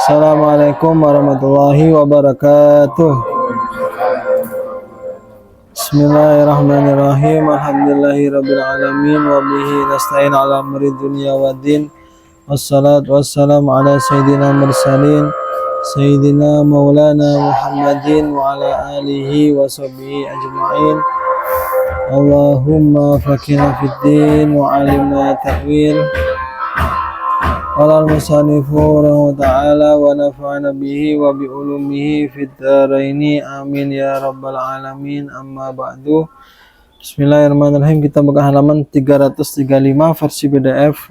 Assalamualaikum warahmatullahi wabarakatuh. Bismillahirrahmanirrahim. Alhamdulillahirabbil alamin wa bihi nasta'in ala amri dunya waddin. Wassalatu wassalamu ala sayyidina mursalin sayyidina maulana Muhammadin wa ala alihi wa sahbihi ajma'in. Allahumma faqihna fid din wa 'allimna ta'wil. Qala al-musannifu rahimahu ta'ala wa nafa'ana bihi wa bi ulumihi fid dharaini amin ya rabbal alamin. Amma ba'du. Bismillahirrahmanirrahim. Kita buka halaman 335 versi PDF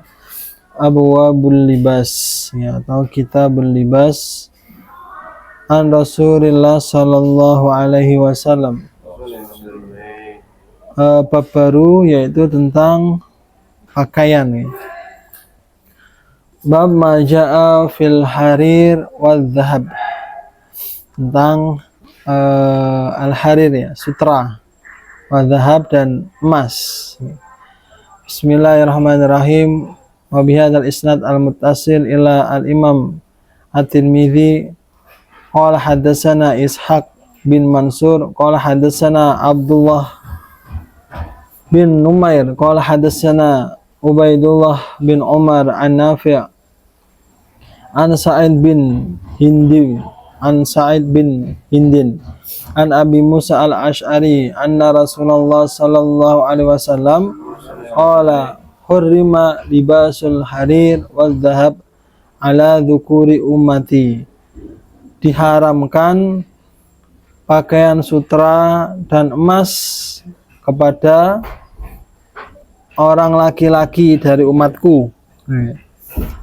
Abwabul Libas ya, atau Kitabul Libas an Rasulillah sallallahu alaihi wasallam. Bab baru yaitu tentang pakaian ya. Bab maja'a fil harir wal dhahab, tentang al-harir ya, sutra, wal dhahab dan emas. Bismillahirrahmanirrahim. Wa bihadzal isnad al-muttasil ila al-imam at-Tirmidzi qala hadatsana Ishaq bin Mansur qala hadatsana Abdullah bin Numair qala hadatsana Ubaidullah bin Umar an Nafi' an Sa'id bin Hindin an Abi Musa al-Ash'ari anna Rasulullah sallallahu alaihi wasallam qala hurrima libasul harir wal dhahab ala dzukuri ummati. Diharamkan pakaian sutra dan emas kepada orang laki-laki dari umatku.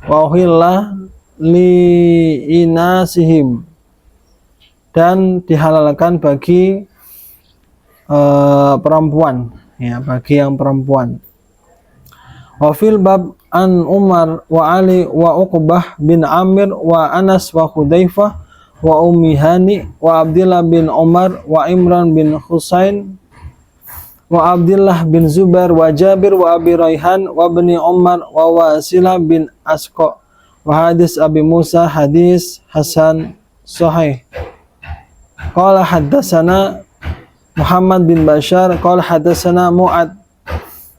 Wa uhilla li inasihim, dan dihalalkan bagi perempuan ya, bagi yang perempuan. Wa fil bab an Umar wa Ali wa Uqbah bin Amir wa Anas wa Hudzaifah wa Ummi Hani wa Abdullah bin Umar wa Imran bin Husain wa Abdullah bin Zubair wa Jabir wa Abi Raihan wa Bani Umar wa Wasilah bin Asqa wa hadis Abi Musa hadis Hasan Sahih. Qala haddatsana Muhammad bin Bashar qala haddatsana Mu'ad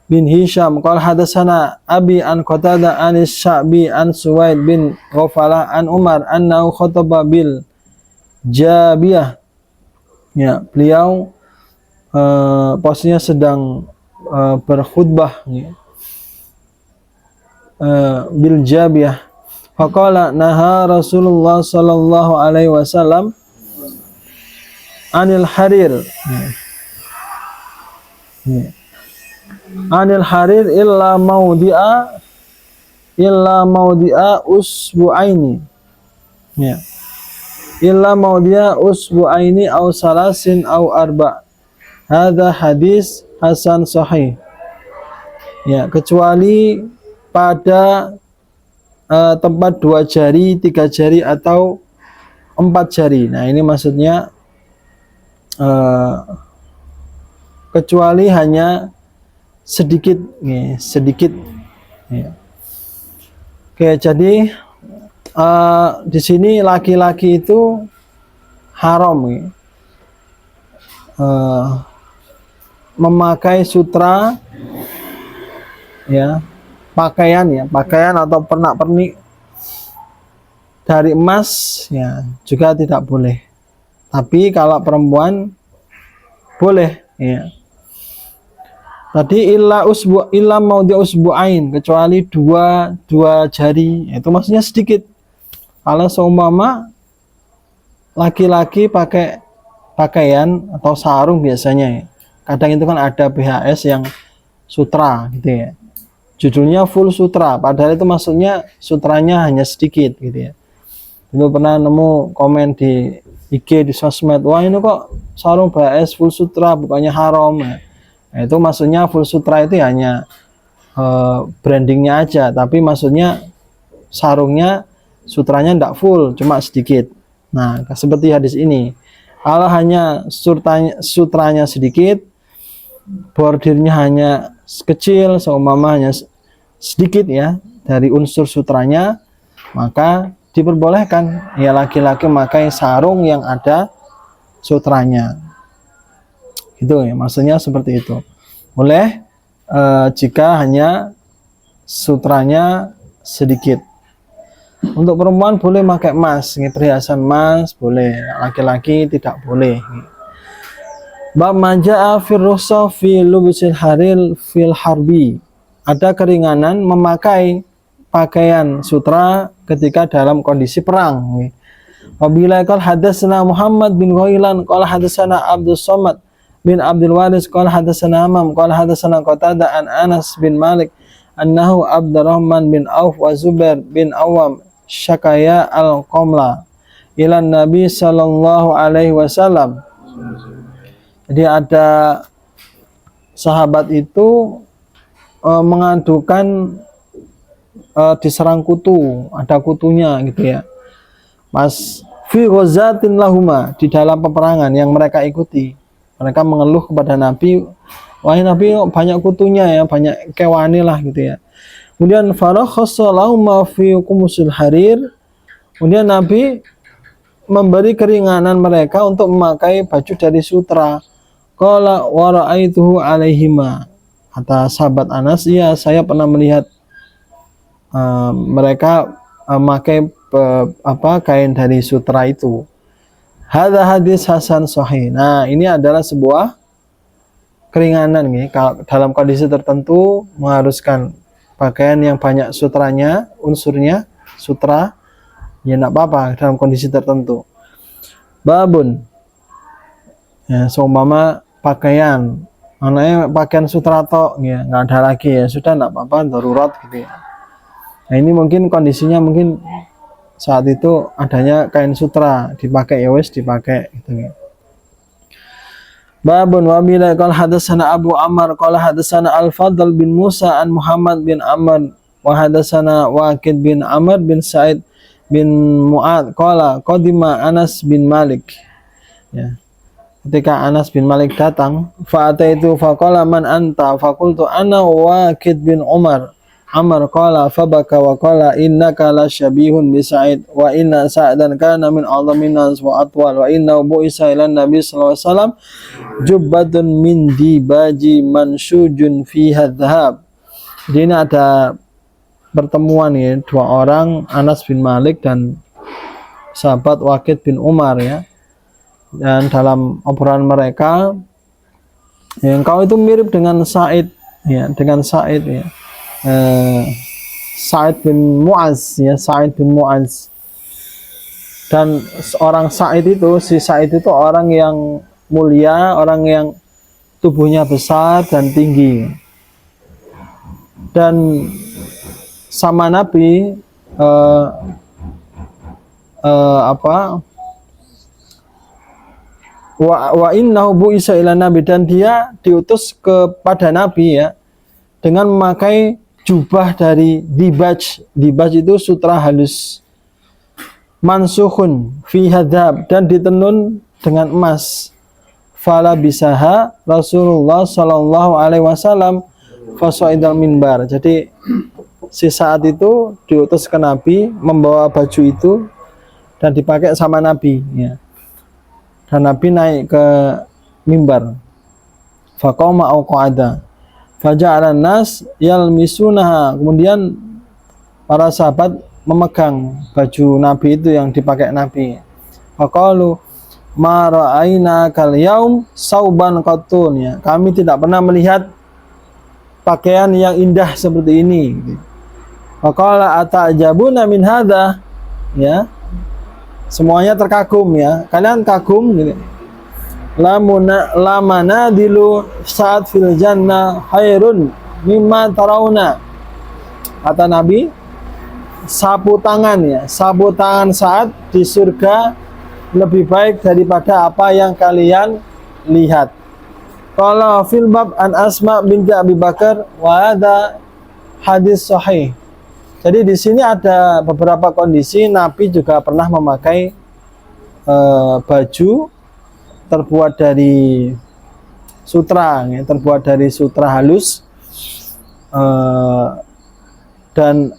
bin Hisham qala haddatsana Abi an Qatadah an Sya'bi an Suwaid bin Ghafalah an Umar annahu khataba bil Jabiyah ya, beliau posnya sedang berkhutbah ya, bil Jabiyah. Faqala naha Rasulullah sallallahu alaihi wasallam anil harir anil harir illa maudi'a usbu'aini ya, illa maudi'a usbu'aini aw salasin aw arba'. Hadza hadis hasan sahih ya, kecuali pada tempat 2 jari, 3 jari atau 4 jari. Nah ini maksudnya kecuali hanya sedikit ya, sedikit ya. Oke, jadi di sini laki-laki itu haram ya, memakai sutra ya, pakaian atau pernak-pernik dari emas ya, juga tidak boleh. Tapi kalau perempuan boleh ya. Tadi illa maudhi usbu'ain, kecuali dua jari, itu maksudnya sedikit. Kalau seumpama laki-laki pakai pakaian atau sarung biasanya ya, kadang itu kan ada BHS yang sutra gitu ya, judulnya full sutra, padahal itu maksudnya sutranya hanya sedikit gitu ya. Itu pernah nemu komen di IG, di sosmed, wah ini kok sarung BHS full sutra bukannya haram ya. Nah, itu maksudnya full sutra itu hanya brandingnya aja, tapi maksudnya sarungnya, sutranya tidak full, cuma sedikit. Nah seperti hadis ini, kalau hanya sutranya sedikit, bordirnya hanya kecil, seumpama hanya sedikit ya dari unsur sutranya, maka diperbolehkan ya laki-laki memakai sarung yang ada sutranya. Itu ya, maksudnya seperti itu. Boleh jika hanya sutranya sedikit. Untuk perempuan boleh pakai emas, perhiasan emas boleh, laki-laki tidak boleh. Bab maja'a fir rukhsah fi lubusil haril fil harbi. Ada keringanan memakai pakaian sutra ketika dalam kondisi perang. Wabila qala hadatsana Muhammad bin Ghailan qala hadatsana Abdus Samad bin Abdul Waris qala hadatsana Amam qala hadatsana Qatadah an Anas bin Malik annahu Abdurrahman bin Auf wa Zubair bin Awam syakaya al-qamla ila Nabi sallallahu alaihi wasallam. Jadi ada sahabat itu mengadukan diserang kutu, ada kutunya gitu ya. Mas fi ghazatin lahuma, di dalam peperangan yang mereka ikuti. Mereka mengeluh kepada Nabi, wahai Nabi banyak kutunya ya, banyak kewani lah gitu ya. Kemudian farakhassa lahuma fi qumusil harir. Kemudian Nabi memberi keringanan mereka untuk memakai baju dari sutra. Qala wa ra'aituhu alaihima. Kata sahabat Anas, iya saya pernah melihat mereka memakai kain dari sutra itu. Hadza hadis hasan sahih. Nah, ini adalah sebuah keringanan nih. Kalau dalam kondisi tertentu mengharuskan pakaian yang banyak sutranya, unsurnya sutra, ya enggak apa-apa dalam kondisi tertentu. Babun. Ya, seumpama pakaian, anaknya pakaian sutra tok ya, nggak ada lagi ya, sudah enggak apa-apa, darurat gitu ya. Nah, ini mungkin kondisinya mungkin saat itu adanya kain sutra dipakai ya wes dipakai gitu ya. Babun wa bila qala hadatsana Abu Ammar qala hadatsana Al-Fadl bin Musa an Muhammad bin Amr wa hadatsana Waqid bin Amr bin Sa'id bin Mu'ad qala qadima Anas bin Malik. Ya. Ketika Anas bin Malik datang, fa ataitu fa qala man anta fa qultu ana Waqid bin Umar. Amr qala fabaka wa qala innaka la syabihun bi Sa'id wa inna Sa'dan kana min a'dhamin nas wa atwal wa inna bu'isa ila Nabi sallallahu alaihi wasallam jubbatun min dibaji mansujun fiha dhahab. Jadi ini ada pertemuan ya, dua orang, Anas bin Malik dan sahabat Waqid bin Umar ya. Dan dalam obrolan mereka ya, engkau itu mirip dengan Sa'id ya, dengan Sa'id ya. Sa'id bin Mu'az ya, Sa'id bin Mu'az. Dan seorang Sa'id itu, si Sa'id itu orang yang mulia, orang yang tubuhnya besar dan tinggi. Dan sama Nabi wa innahu bu'isa ila Nabi, dan dia diutus kepada Nabi ya dengan memakai jubah dari dibaj. Dibaj itu sutra halus, mansukhun fi hadab, dan ditenun dengan emas. Fala bisaha Rasulullah sallallahu alaihi wasallam fasaidal minbar. Jadi si saat itu diutus ke Nabi membawa baju itu dan dipakai sama Nabi ya. Dan Nabi naik ke mimbar. Faqama au qa'ada. Faja'alan nas yalmisunaha. Kemudian para sahabat memegang baju Nabi itu yang dipakai Nabi. Faqalu ma ra'aina kal yaum sauban qattun ya. Kami tidak pernah melihat pakaian yang indah seperti ini. Faqala ata'jabuna min hadza ya. Semuanya terkagum ya. Kalian kagum gitu. Lamana dilu saat fil jannah khairun mimma tarawna. Kata Nabi, sapu tangan ya, sapu tangan saat di surga lebih baik daripada apa yang kalian lihat. Kalau fil bab an Asma binti Abi Bakar wa ada hadis sahih. Jadi di sini ada beberapa kondisi Nabi juga pernah memakai baju terbuat dari sutra, ya, terbuat dari sutra halus dan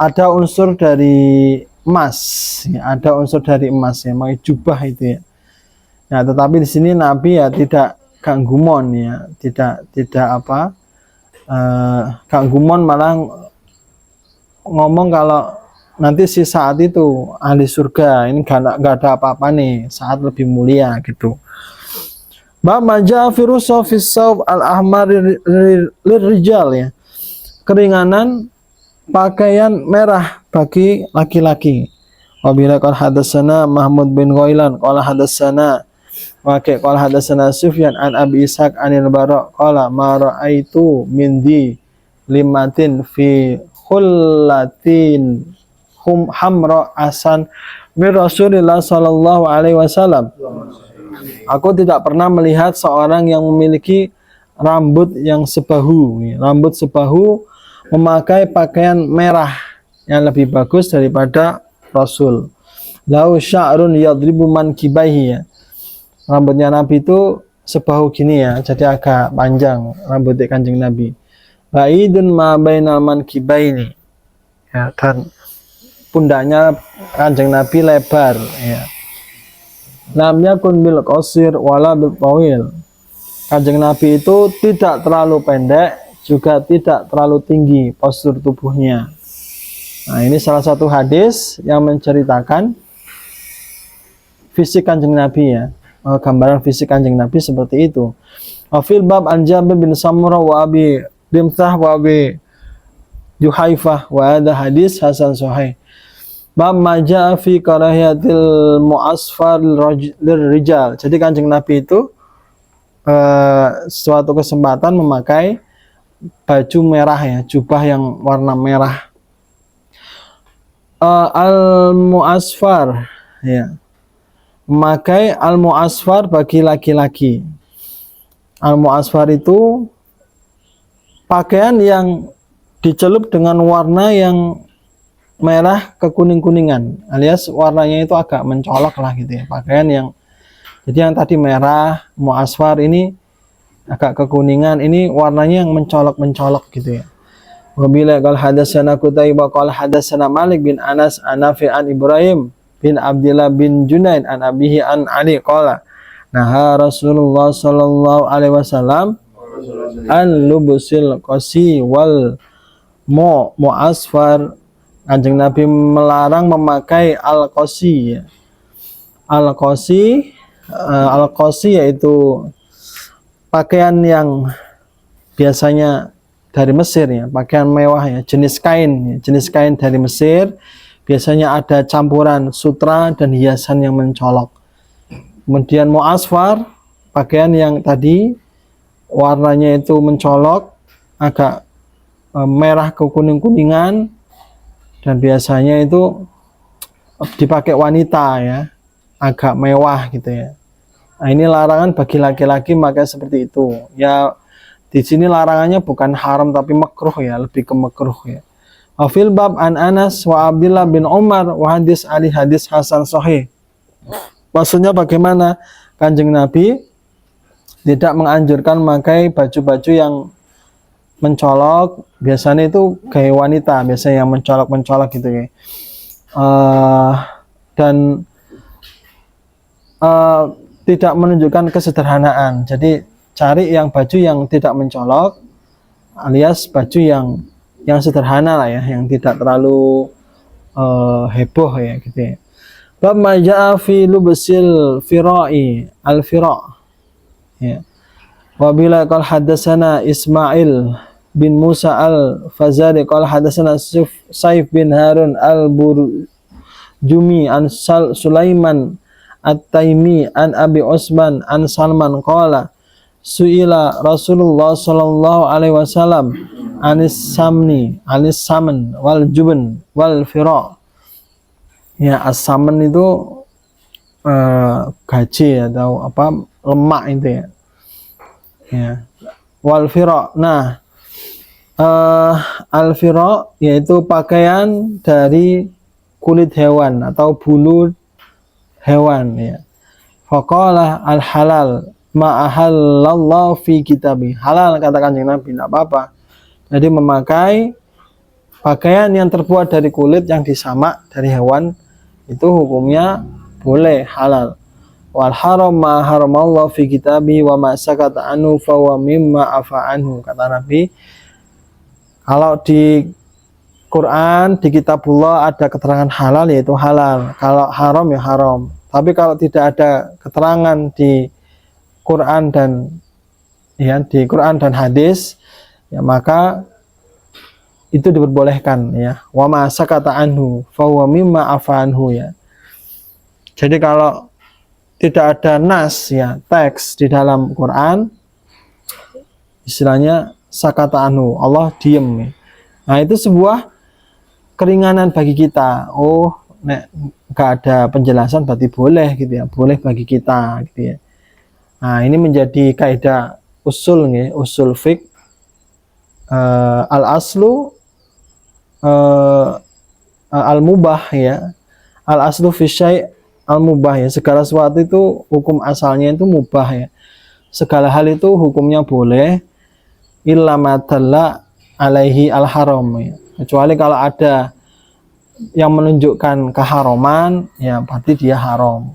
ada unsur dari emas, ya, ada unsur dari emas ya, makanya jubah itu ya. Nah, tetapi di sini Nabi ya tidak gumon ya, tidak apa, gumon, malah ngomong kalau nanti si saat itu ahli surga ini gak ada apa-apa nih, saat lebih mulia gitu. Bab maja firusa fis saub al ahmar lirijal ya, keringanan pakaian merah bagi laki-laki. Wabila qala hadatsana Mahmud bin Ghailan qala hadatsana Waqi' qala hadatsana Sufyan an Abi Ishaq anil Bara qala ma ra'aitu min di limatin fi khullatin hamra asan min Rasulillah sallallahu alaihi wasallam. Aku tidak pernah melihat seorang yang memiliki rambut yang sebahu, rambut sebahu memakai pakaian merah yang lebih bagus daripada Rasul. Lau sya'run yadribu mankibaihi ya. Rambutnya Nabi itu sebahu gini ya, jadi agak panjang rambutnya Kanjeng Nabi. Ba'idun ma bainal mankibaini. Ya, dan pundaknya Kanjeng Nabi lebar ya. Lam yakun bil qasir wala bil tawil. Kanjeng Nabi itu tidak terlalu pendek, juga tidak terlalu tinggi postur tubuhnya. Nah, ini salah satu hadis yang menceritakan fisik Kanjeng Nabi ya. Gambaran fisik Kanjeng Nabi seperti itu. Afil bab an Jabir bin Samurah wa Abi Dimtah wa Abi Juhaifah wa ada hadis hasan sahih. Bab maja fi karahiyatil mu'asfar lirijal. Jadi Kanjeng Nabi itu suatu kesempatan memakai baju merah ya, jubah yang warna merah. Al-mu'asfar ya, memakai al-mu'asfar bagi laki-laki. Al-mu'asfar itu pakaian yang dicelup dengan warna yang merah kekuning-kuningan, alias warnanya itu agak mencolok lah gitu ya. Pakaian yang, jadi yang tadi merah, mu'asfar, ini agak kekuningan, ini warnanya yang mencolok-mencolok gitu ya. Wabila qala hadatsana Qutaibah qala hadatsana Malik bin Anas an Nafi' an Ibrahim bin Abdullah bin Junaid an abihi an Ali qala naha Rasulullah sallallahu alaihi wasallam an lubusil qasi wal mu'asfar. Kanjeng Nabi melarang memakai al-qasi ya. Al-qasi yaitu pakaian yang biasanya dari Mesir ya, pakaian mewah ya, jenis kain dari Mesir, biasanya ada campuran sutra dan hiasan yang mencolok. Kemudian mu'asfar, pakaian yang tadi warnanya itu mencolok, agak merah ke kuning-kuningan, dan biasanya itu dipakai wanita ya, agak mewah gitu ya. Nah, ini larangan bagi laki-laki maka seperti itu ya. Di sini larangannya bukan haram tapi makruh ya, lebih ke makruh ya. Afil bab an Anas wa Abdullah bin Umar wa hadis Ali hadis hasan sahih. Maksudnya bagaimana? Kanjeng Nabi tidak menganjurkan memakai baju-baju yang mencolok, biasanya itu gaya wanita, biasanya yang mencolok-mencolok gitu ya. Dan tidak menunjukkan kesederhanaan. Jadi cari yang baju yang tidak mencolok, alias baju yang sederhana lah ya, yang tidak terlalu heboh ya gitu ya. Bab maja'a fi lubsil fira'i al-fira' ya. Wabila qala hadatsana Ismail bin Musa al-Fazari qala hadatsana Saif bin Harun al-Burjumi an Sulaiman at-Taimi an Abi Usman an Salman qala su'ila Rasulullah sallallahu alaihi wasallam anis saman wal jubn wal fira. Ya, as-saman itu gaji atau apa, lemak itu ya. Ya. Wal fira. Nah, al-fira yaitu pakaian dari kulit hewan atau bulu hewan ya. Faqala al-halal ma ahallallahu fi kitabi. Halal kata Kanjeng Nabi, enggak apa-apa. Jadi memakai pakaian yang terbuat dari kulit yang disamak dari hewan itu hukumnya boleh, halal. Wal haram ma haramallahu fi kitabi wa ma sakata anhu fa huwa mimma afa anhu. Kata Nabi, kalau di Quran, di kitabullah ada keterangan halal yaitu halal, kalau haram ya haram. Tapi kalau tidak ada keterangan di Quran dan hadis, ya maka itu diperbolehkan ya. Wa ma sakata anhu fa huwa mimma afa anhu ya. Jadi kalau tidak ada nas ya, teks di dalam Quran, istilahnya sakata anhu, Allah diem ya. Nah, itu sebuah keringanan bagi kita. Oh, nek nggak ada penjelasan berarti boleh gitu ya, boleh bagi kita gitu ya. Nah, ini menjadi kaidah usul nih, usul fiqh. Al aslu al-mubah ya. Al-aslu fi syai' al-mubah ya. Segala sesuatu itu hukum asalnya itu mubah ya. Segala hal itu hukumnya boleh illa ma dalla alaihi al-haram ya. Kecuali kalau ada yang menunjukkan keharaman ya berarti dia haram.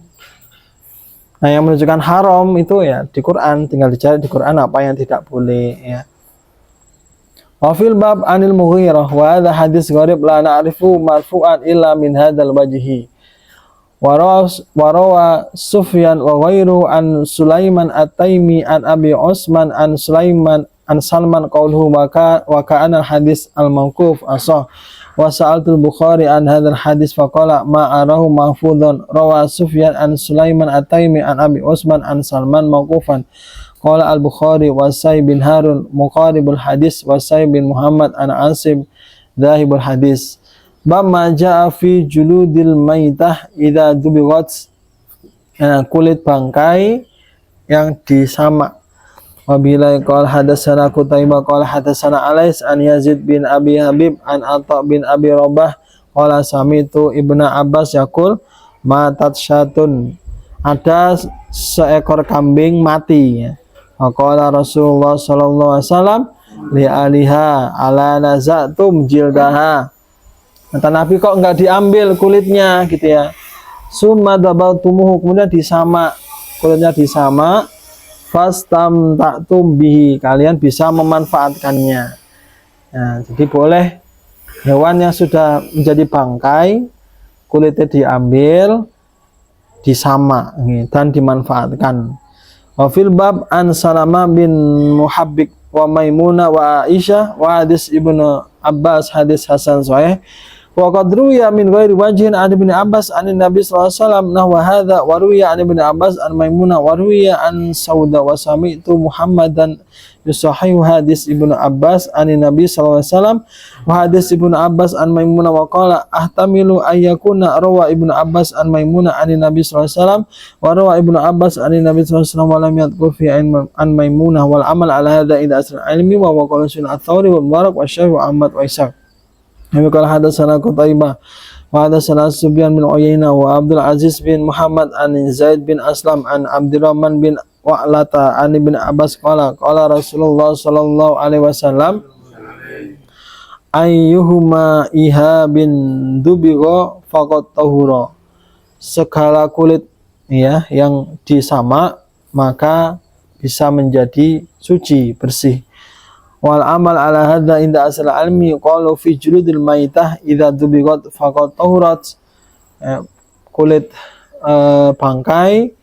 Nah, yang menunjukkan haram itu ya di Quran, tinggal dicari di Quran apa yang tidak boleh ya. Wa fil bab anil Mughirah wa hadha hadis gharib la na'rifu marfu'an illa min hadzal wajhi. Wa rawa Sufyan wa ghairu an Sulaiman at-Taimi an Abi Usman an Sulaiman an Salman qauluhu wa ka'ana al-hadis al-mawquf asah. Wa sa'altu al-Bukhari an hadzal hadis faqala ma arahu mahfudhan. Rawa Sufyan an Sulaiman at-Taimi an Abi Usman an Salman mawqufan. Qala al-Bukhari wa Sa'id bin Harun muqaribul hadis wa Sa'id bin Muhammad an Asim dhahibul hadis. Bab ma ja'a fi juludil maitah idza dubighat, kulit bangkai yang disamak. Wa bila qala hadatsana Qutaibah qala hadatsana Alais an Yazid bin Abi Habib an Atha bin Abi Rabah qala sami'tu Ibnu Abbas yaqul matat syatun, ada seekor kambing mati ya. Qala Rasulullah sallallahu alaihi wasallam li aliha ala nazatum jildaha. Kata Nabi, kok enggak diambil kulitnya gitu ya. Summa dabaltumuhu, kemudian disamak, kulitnya disamak. Fastamta'tum bihi, kalian bisa memanfaatkannya. Nah, jadi boleh hewan yang sudah menjadi bangkai kulitnya diambil, disamak dan dimanfaatkan. Wa fil bab an Salamah bin Muhabbik wa Maimunah wa Aisyah wa hadis Ibnu Abbas hadis hasan sahih. Wa qad ruwiya min ghairi wajhin an Ibnu Abbas an Nabi sallallahu alaihi wasallam nahwa hadza wa ruwiya an Ibnu Abbas an Maimunah wa ruwiya an Sauda wa sami'tu Muhammadan yusahihu hadis Ibnu Abbas an Nabi sallallahu alaihi wasallam wa hadis Ibnu Abbas an Maimunah wa qala ahtamilu ayyakuna rawa Ibnu Abbas an Maimunah an Nabi sallallahu alaihi wasallam wa rawa Ibnu Abbas an Nabi sallallahu alaihi wasallam wa lam yadhkur fi an Maimunah wal amal ala hadza ila asr ilmi wa qala sunan ats-Tsauri wal Mubarak wa Syafi'i wa Ahmad wa Ishaq. Nabi qala hadatsana Qutaibah wa hadatsana Sufyan bin Uyainah wa Abdul Aziz bin Muhammad an Zaid bin Aslam an Abdurrahman bin Wa'lata an Ibnu Abbas qala Rasulullah sallallahu alaihi wasallam ayyuhuma ihabin dubigha faqad tahura, segala kulit ya yang disamak maka bisa menjadi suci, bersih. Wal amal ala hadza inda asal almi qalu fi juludil maitah idza dubighat faqad tahurat, kulit bangkai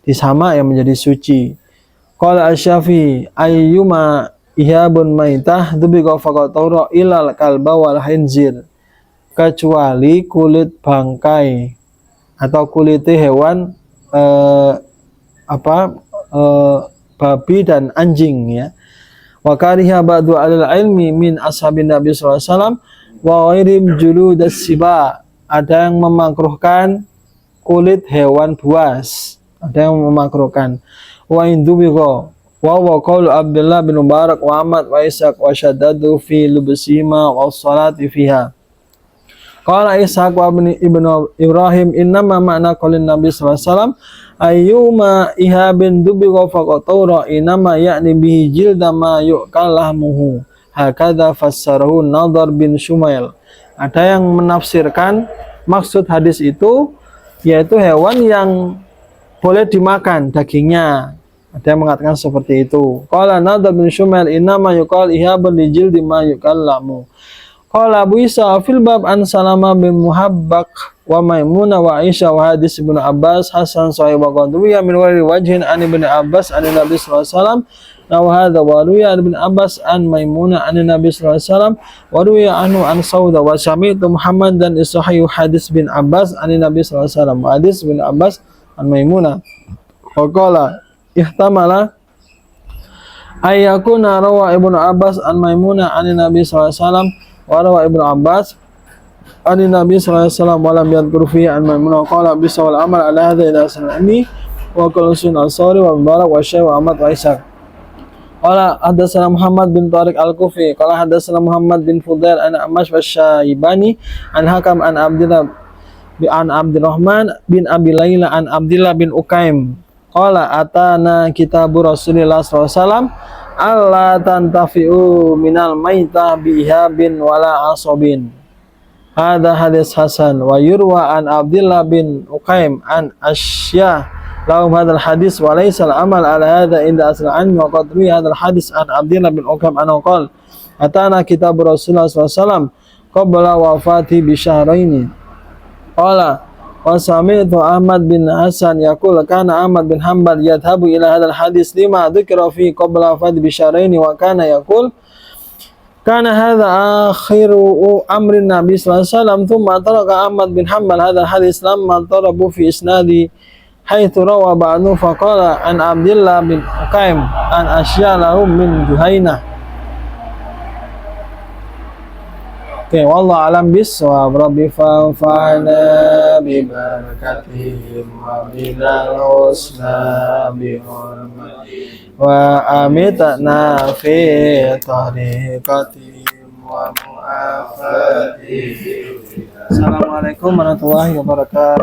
disamak yang menjadi suci. Qala Asy-Syafi'i ayyuma ihabun maitah dubigha faqad tahura ilal kalba wal khinzir, kecuali kulit bangkai atau kulit hewan babi dan anjing ya. Wa kariha ba'du alil ilmi min ashabin Nabi sallallahu alaihi wasallam wa ghairim juludas siba, ada yang memakruhkan kulit hewan buas, ada yang memakruhkan. Wa indubigha wa qaulu Abdullah bin Mubarak wa Ahmad wa Ishaq wa syaddadu fi lubsima wa sholati fiha. Qala Ishaq wa ibnu Ibrahim innama ma'na qaulin Nabi sallallahu alaihi wasallam ayyuma ihabin dubigha faqad tawra inama ya'ni bihi jilda ma yu'kal lahmuhu hakadha fassarahu Nadhr bin Shumail. Ada yang menafsirkan maksud hadis itu yaitu hewan yang boleh dimakan dagingnya. Ada yang mengatakan seperti itu. Qala Nadhr bin Shumail innama yuqal ihabun li jildi ma yukallamu. Qala Abu Isa fil bab an Salama bin Muhabbak wa Maimunah wa Aisyah wa hadis Ibnu Abbas hasan sahih wa qadwiya min wali wajhin an Ibnu Abbas an Nabi sallallahu alaihi wasallam wa hadha wa ruwiya an Ibnu Abbas an Maimunah an Nabi sallallahu alaihi wasallam wa ruwiya anhu an Sauda wa sami'tu Muhammad dan sahih hadis bin Abbas an Nabi sallallahu alaihi wasallam wa hadis bin Abbas an Maimunah wa qala ihtamala ayyakuna rawa Ibnu Abbas an Maimunah an Nabi sallallahu alaihi wasallam wa rawa Ibnu Abbas an Nabi sallallahu alaihi wasallam wa lam yadhkur fihi an Maimunah qala bisawal amal ala hadha ila sanami wa qala sun al-Sari wa Mubarak wa Syekh wa Ahmad wa Ishaq. Qala hadatsana Muhammad bin Tariq al-Kufi qala hadatsana Muhammad bin Fudail an Amash wa Syaibani an Hakam an Abdullah an Abdurrahman bin Abi Laila an Abdullah bin Ukaim qala atana kitabu Rasulillah sallallahu alaihi wasallam alla tantafi'u minal maitah bihabin wala asobin. Hadha hadis hasan wa yurwa an Abdullah bin Uqaim an Asyah lahum hadal hadis wa laysa al-amal ala hadha inda asl anhu wa qad ruwiya hadal hadis an Abdullah bin Uqaim anhu qala atana kitab Rasulullah sallallahu alaihi wasallam qabla wafati bi syahraini. Qala wa sami'tu Ahmad bin Hasan yaqul kana Ahmad bin Hanbal yadhhabu ila hadal hadis lima dzikra fi qabla wafati bi syahraini wa kana yaqul kana hadha akhiru amrin Nabi sallallahu alaihi wasallam thumma taraka Ahmad bin Hanbal hadha hadis lamma tarabu fi isnadi haitsu rawa ba'du faqala an Abdullah bin Uqaim an Asya lahum min Juhainah. Oke, wallahu alam bissawab. Rabbi fa'ana bi barakatihim wa bilal husna bi hurmati wa amitna fi tariqatihim wa mu'afatihim. Assalamualaikum warahmatullahi wabarakatuh.